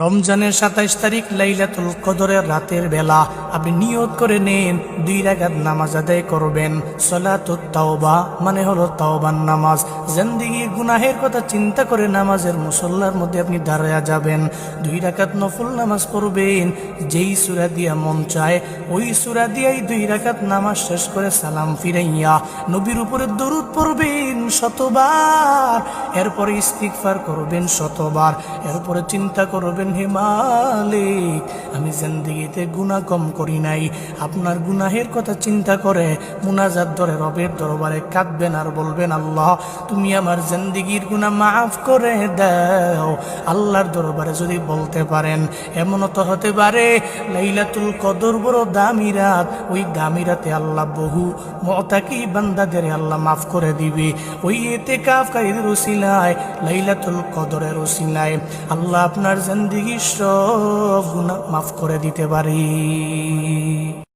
রমজানের ২৭ তারিখ লাইলাতুল কদরের রাতের বেলা আপনি নিয়ত করে নেন ২ রাকাত নামাজ আদায় করবেন। সালাতুত তাওবা মানে হলো তাওবার নামাজ। জিন্দেগির গুনাহের কথা চিন্তা করে নামাজের মুসল্লার মধ্যে আপনি দাঁড়ায়া যাবেন। ২ রাকাত নফল নামাজ পড়বেন। যেই সূরা দিয়া মন চায় ওই সূরা দিয়াই ২ রাকাত নামাজ শেষ করে সালাম ফিরাইয়া নবীর উপরে দরুদ পড়বেন শতবার। এরপরে ইস্তিগফার করবেন শতবার। এরপরে চিন্তা করবেন, হে মালিক, আমি জিন্দেগিতে গুনাহ কম করি নাই। আপনার গুনাহের কথা চিন্তা করে মুনাজাত ধরে রবের দরবারে কাঁদবেন আর বলবেন, আল্লাহ তুমি আমার জিন্দেগির গুনাহ মাফ করে দাও। আল্লাহর দরবারে যদি বলতে পারেন, এমনও তো হতে পারে লাইলাতুল কদর বড় দামি রাত, ওই দামি রাতে আল্লাহ বহু মুতাকি বান্দাদের আল্লাহ মাফ করে দিবে। ওই ইতিকাফকারীদের উসিলায় লাইলাতুল কদরের উসিলায় আল্লাহ আপনার জিন্দেগির সব গুনাহ মাফ করে দিতে পারি।